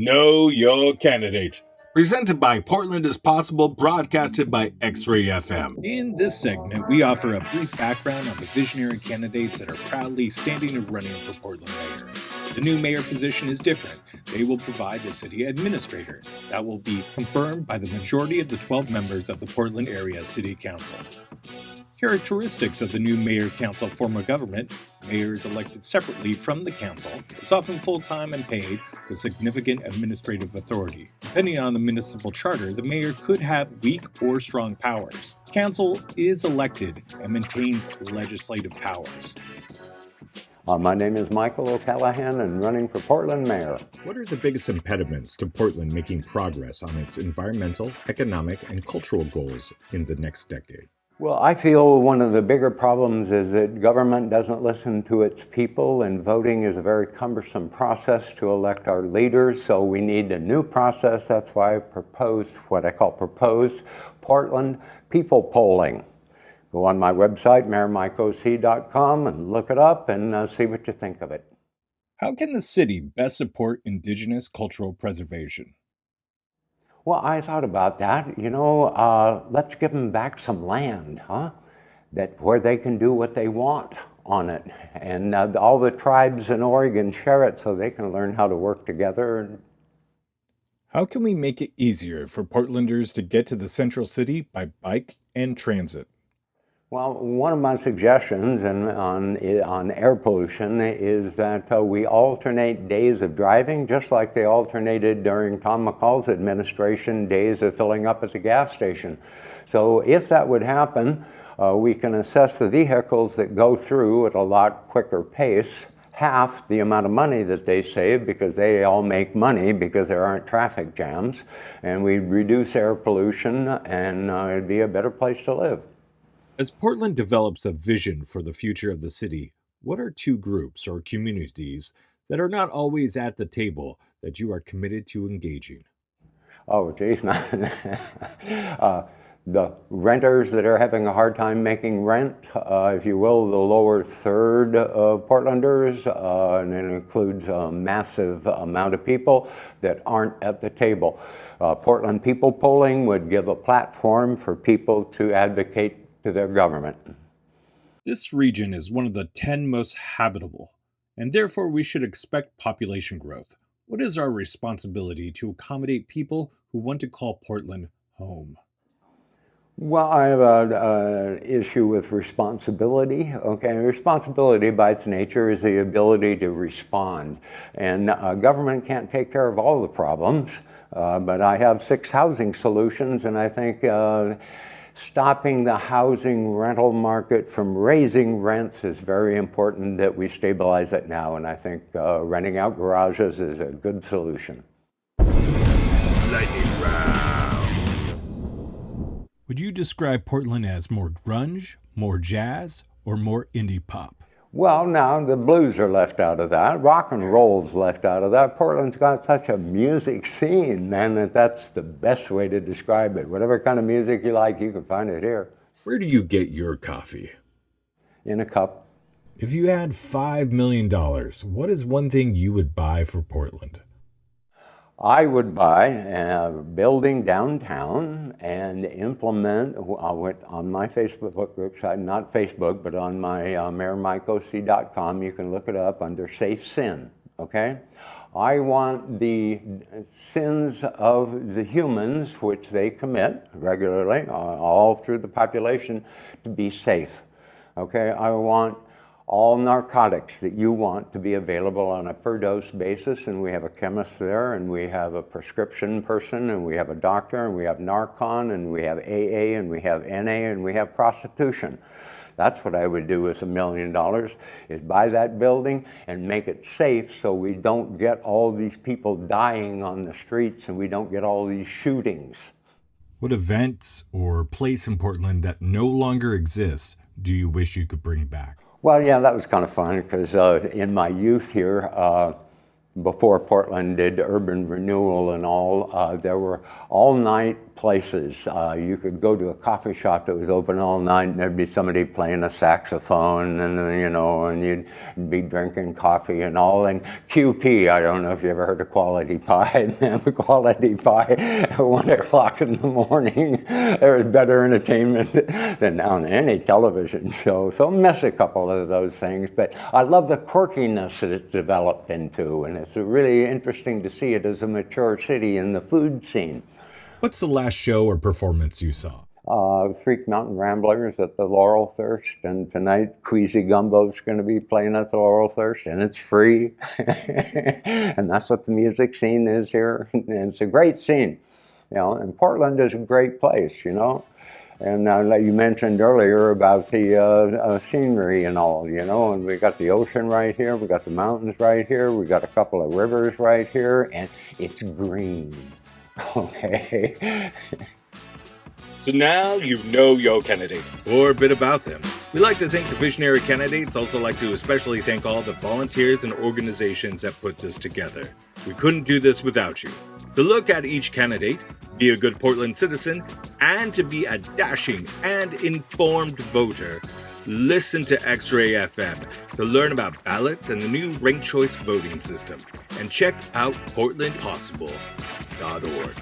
Know Your Candidate. Presented by Portland is Possible, broadcasted by XRAY FM. In this segment, we offer a brief background on the visionary candidates that are proudly standing and running for Portland mayor. The new mayor position is different. They will provide the city administrator. That will be confirmed by the majority of the 12 members of the Portland Area City Council. Characteristics of the new mayor-council form of government: mayor is elected separately from the council, is often full-time and paid, with significant administrative authority. Depending on the municipal charter, the mayor could have weak or strong powers. Council is elected and maintains legislative powers. My name is Michael O'Callahan and running for Portland mayor. What are the biggest impediments to Portland making progress on its environmental, economic, and cultural goals in the next decade? Well, I feel one of the bigger problems is that government doesn't listen to its people, and voting is a very cumbersome process to elect our leaders, so we need a new process. That's why I proposed what I call proposed Portland people polling. Go on my website, mayormikeoc.com, and look it up and see what you think of it. How can the city best support Indigenous cultural preservation? Well, I thought about that. Let's give them back some land, where they can do what they want on it. And all the tribes in Oregon share it so they can learn how to work together. How can we make it easier for Portlanders to get to the central city by bike and transit? Well, one of my suggestions on air pollution is that we alternate days of driving, just like they alternated during Tom McCall's administration, days of filling up at the gas station. So if that would happen, we can assess the vehicles that go through at a lot quicker pace, half the amount of money that they save because they all make money because there aren't traffic jams, and we reduce air pollution, and it'd be a better place to live. As Portland develops a vision for the future of the city, what are two groups or communities that are not always at the table that you are committed to engaging? Oh, geez, man. The renters that are having a hard time making rent, if you will, the lower third of Portlanders, and it includes a massive amount of people that aren't at the table. Portland people polling would give a platform for people to advocate to their government. This region is one of the 10 most habitable, and therefore we should expect population growth. What is our responsibility to accommodate people who want to call Portland home? Well, I have an issue with responsibility. Okay, responsibility by its nature is the ability to respond, and government can't take care of all the problems, but I have 6 housing solutions, and I think stopping the housing rental market from raising rents is very important that we stabilize it now, and I think renting out garages is a good solution. Lightning round. Would you describe Portland as more grunge, more jazz, or more indie pop? Well, now the blues are left out of that. Rock and roll's left out of that. Portland's got such a music scene, man, that's the best way to describe it. Whatever kind of music you like, you can find it here. Where do you get your coffee? In a cup. If you had $5 million, what is one thing you would buy for Portland? I would buy a building downtown and implement on my Facebook group site, not Facebook, but on my mayormikeoc.com, you can look it up under Safe Sin, okay? I want the sins of the humans, which they commit regularly, all through the population, to be safe, okay? I want all narcotics that you want to be available on a per dose basis, and we have a chemist there, and we have a prescription person, and we have a doctor, and we have Narcon, and we have AA, and we have NA, and we have prostitution. That's what I would do with $1 million, is buy that building and make it safe so we don't get all these people dying on the streets and we don't get all these shootings. What events or place in Portland that no longer exists do you wish you could bring back? Well, yeah, that was kind of fun because in my youth here, before Portland did urban renewal and all, there were all-night places. You could go to a coffee shop that was open all night, and there'd be somebody playing a saxophone, and and you'd be drinking coffee and all. And QP, I don't know if you ever heard of Quality Pie. Quality Pie at 1 o'clock in the morning. There was better entertainment than on any television show. So I miss a couple of those things, but I love the quirkiness that it's developed into, and it's really interesting to see it as a mature city in the food scene. What's the last show or performance you saw? Freak Mountain Ramblers at the Laurel Thirst, and tonight Queasy Gumbo's going to be playing at the Laurel Thirst, and it's free. And that's what the music scene is here. And it's a great scene, and Portland is a great place, And like you mentioned earlier about the scenery and all, and we got the ocean right here, we got the mountains right here, we got a couple of rivers right here, and it's green. Okay. So now you know your candidate, or a bit about them. We like to thank the visionary candidates, also like to especially thank all the volunteers and organizations that put this together. We couldn't do this without you. To look at each candidate, be a good Portland citizen, and to be a dashing and informed voter, listen to XRAY FM to learn about ballots and the new ranked choice voting system, and check out portlandpossible.org.